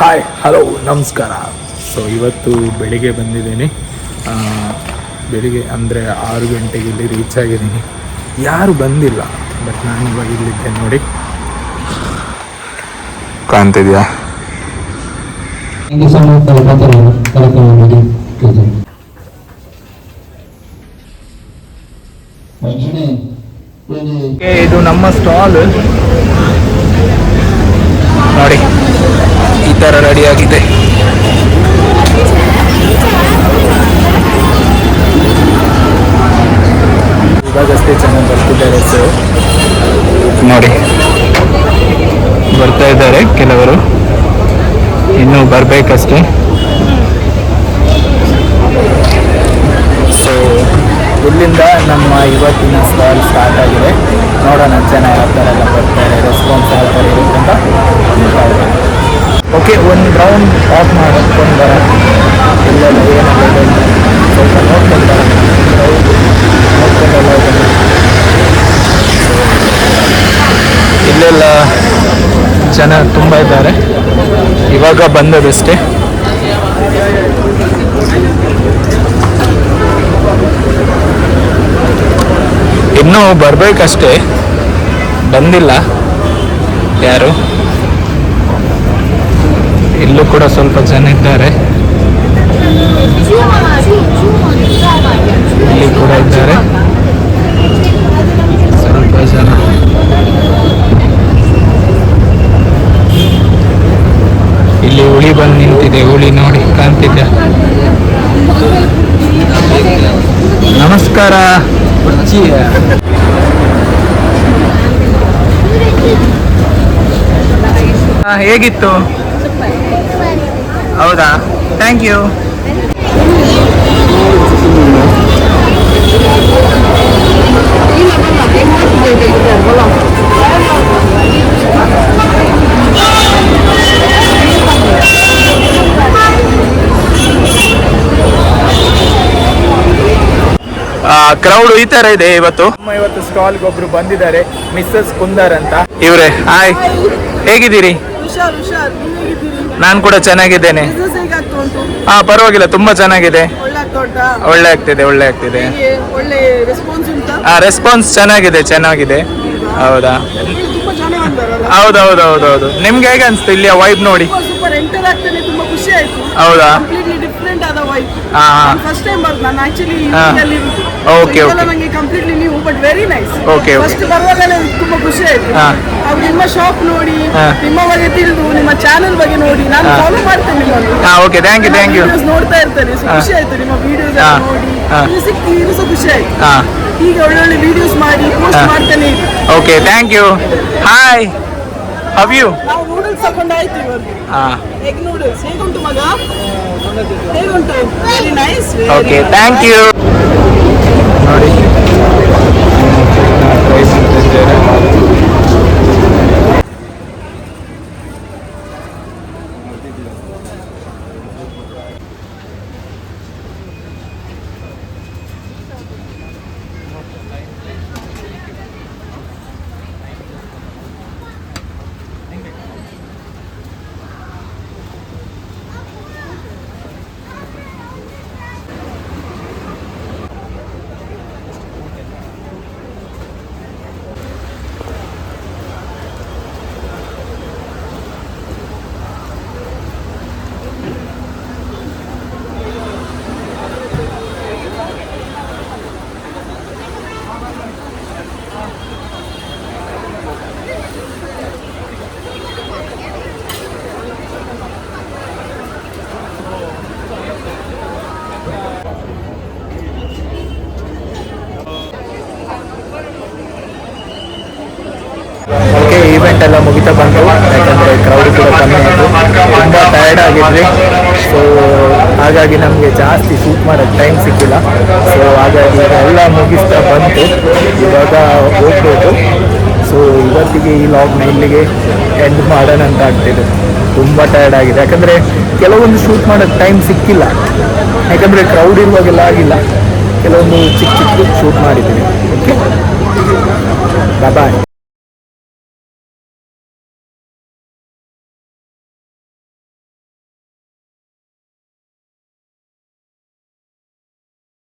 Hi hello ನಮಸ್ಕಾರ. So ಇವತ್ತು ಬೆಳಿಗ್ಗೆ ಬಂದಿದ್ದೀನಿ. ಬೆಳಿಗ್ಗೆ ಅಂದರೆ 6 ಗಂಟೆಗೆ ಇಲ್ಲಿ ರೀಚ್ ಆಗಿದ್ದೀನಿ. ಯಾರು ಬಂದಿಲ್ಲ, ಬಟ್ ನಾನು ಇವಾಗ ಇಲ್ಲಿದ್ದೆ ನೋಡಿ. ಕಾಣ್ತಿದ್ಯಾ? ಇದು ನಮ್ಮ ಸ್ಟಾಲ್ ನೋಡಿ, ಈ ಥರ ರೆಡಿ ಆಗಿದೆ. ಇವಾಗಷ್ಟೇ ಚೆನ್ನಾಗಿ ಬರ್ತಿದ್ದಾರೆ. ಸೊ ನೋಡಿ, ಬರ್ತಾ ಇದ್ದಾರೆ ಕೆಲವರು, ಇನ್ನೂ ಬರಬೇಕಷ್ಟೇ. ಸೊ ಇಲ್ಲಿಂದ ನಮ್ಮ ಇವತ್ತಿನ ಸ್ಟಾಲ್ ಸ್ಟಾರ್ಟ್ ಆಗಿದೆ. ನೋಡೋಣ ಜನ ಯಾವ ಥರ ಎಲ್ಲ ಬರ್ತಾರೆ, ರೆಸ್ಪಾನ್ಸ್ ಯಾವ ಥರ ಇರುತ್ತೆ ಅಂತ. ಓಕೆ, ಒಂದು ರೌಂಡ್ ಆಫ್ ಮಾಡ್ಕೊಂಡು ಬರೋಣ. ಇಲ್ಲೆಲ್ಲ ಏನಾಗಿದೆ ಸ್ವಲ್ಪ ನೋಡ್ಕೊಂಡು ಬರೋಣ. ಇಲ್ಲೆಲ್ಲ ಜನ ತುಂಬ ಇದ್ದಾರೆ. ಇವಾಗ ಬಂದದಷ್ಟೇ. ಇನ್ನೂ ಬರಬೇಕಷ್ಟೇ, ಬಂದಿಲ್ಲ ಯಾರು. ಇಲ್ಲೂ ಕೂಡ ಸ್ವಲ್ಪ ಜನ ಇದ್ದಾರೆ, ಇಲ್ಲಿ ಕೂಡ ಇದ್ದಾರೆ ಸ್ವಲ್ಪ ಜನ. ಇಲ್ಲಿ ಹುಳಿ ಬಂದು ನಿಂತಿದೆ. ಹುಳಿ ನೋಡಿ, ಕಾಣ್ತಿದ್ದೆ. ನಮಸ್ಕಾರ. ಹೇಗಿತ್ತು? ಹೌದಾ, ಥ್ಯಾಂಕ್ ಯು. ಕ್ರೌಡ್ ಈ ತರ ಇದೆ ಇವತ್ತು. ಇವತ್ತು ಸ್ಟಾಲ್ಗೆ ಒಬ್ರು ಬಂದಿದ್ದಾರೆ, ಮಿಸ್ಸಸ್ ಕುಂದರ್ ಅಂತ. ಇವ್ರೆ, ಹಾಯ್, ಹೇಗಿದ್ದೀರಿ? ನಾನು ಕೂಡ ಚೆನ್ನಾಗಿದ್ದೇನೆ. ಹಾ, ಪರವಾಗಿಲ್ಲ, ತುಂಬಾ ಚೆನ್ನಾಗಿದೆ. ಒಳ್ಳೆ ಆಗ್ತಿದೆ. ರೆಸ್ಪಾನ್ಸ್ ಚೆನ್ನಾಗಿದೆ. ಹೌದಾ? ಹೌದೌದು. ನಿಮ್ಗೆ ಹೇಗೆ ಅನ್ಸ್ತು ಇಲ್ಲಿಯ ವೈಬ್ ನೋಡಿ? ಹೌದಾ? ಫಸ್ಟ್ ಟೈಮ್ ಬರ್ತೀನಿ ನಾನು ಆಕ್ಚುಲಿ. ಓಕೆ ನನಗೆ completely new, but very nice. Okay. First ಬರುವಾಗಲೇ ತುಂಬಾ ಖುಷಿ ಆಯ್ತು. ನಿಮ್ಮ ಶಾಪ್ ನೋಡಿ, ನಿಮ್ಮ ಬಗ್ಗೆ ತಿಳಿದು, ನಿಮ್ಮ ಚಾನೆಲ್ ಬಗ್ಗೆ ನೋಡಿ ನಾನು ಫಾಲೋ ಮಾಡ್ತೇನೆ ನಿಮ್ಮನ್ನು. Okay, thank you. ನೋಡ್ತಾ ಇರ್ತಾರೆ, ಖುಷಿ ಆಯ್ತು ನಿಮ್ಮ ವಿಡಿಯೋಸ್ ನೋಡಿ. ಸಿಕ್ಕಿದ್ರು ಸಹ ಖುಷಿ ಆಯ್ತು. ಹೀಗೆ ಒಳ್ಳೊಳ್ಳೆ ವಿಡಿಯೋಸ್ ಮಾಡಿ ಪೋಸ್ಟ್ ಮಾಡ್ತಾನೆ. Okay, thank you. Hi, how you? ನಾವು ನೂಡಲ್ಸ್ ತಗೊಂಡಾಯ್ತು ಇವತ್ತು. ಎಗ್ ನೂಡಲ್ಸ್ ಹೇಗುಂಟು ಮಗ? ಹೇಗುಂಟು? Very nice. Okay, thank you. ನೋಡಿ, ಟ್ರೈ ಮಾಡ್ತಿದ್ದೇನೆ. ಓಕೆ, ಈವೆಂಟ್ ಎಲ್ಲ ಮುಗಿತಾ ಬಂತು. ಯಾಕಂದರೆ ಕ್ರೌಡ್ ಕೂಡ ಕಮ್ಮಿ ಆಯಿತು, ತುಂಬ ಟಯರ್ಡ್ ಆಗಿದ್ವಿ. ಸೊ ಹಾಗಾಗಿ ನಮಗೆ ಜಾಸ್ತಿ ಶೂಟ್ ಮಾಡೋಕ್ಕೆ ಟೈಮ್ ಸಿಕ್ಕಿಲ್ಲ. ಸೊ ಹಾಗಾಗಿ ಎಲ್ಲ ಮುಗಿಸ್ತಾ ಬಂತು, ಇವಾಗ ಹೋಗ್ಬೋದು. ಸೊ ಇವತ್ತಿಗೆ ಈ ಲಾಗ್ನ ಇಲ್ಲಿಗೆ ಎಂಡ್ ಮಾಡೋಣ ಅಂತ ಆಗ್ತಿದೆ. ತುಂಬ ಟಯರ್ಡ್ ಆಗಿದೆ, ಯಾಕಂದರೆ ಕೆಲವೊಂದು ಶೂಟ್ ಮಾಡೋಕ್ಕೆ ಟೈಮ್ ಸಿಕ್ಕಿಲ್ಲ. ಯಾಕಂದರೆ ಕ್ರೌಡ್ ಇರುವಾಗೆಲ್ಲ ಆಗಿಲ್ಲ. ಕೆಲವೊಂದು ಚಿಕ್ಕ ಶೂಟ್ ಮಾಡಿದ್ದೀನಿ. ಓಕೆ, ಬಾಯ್.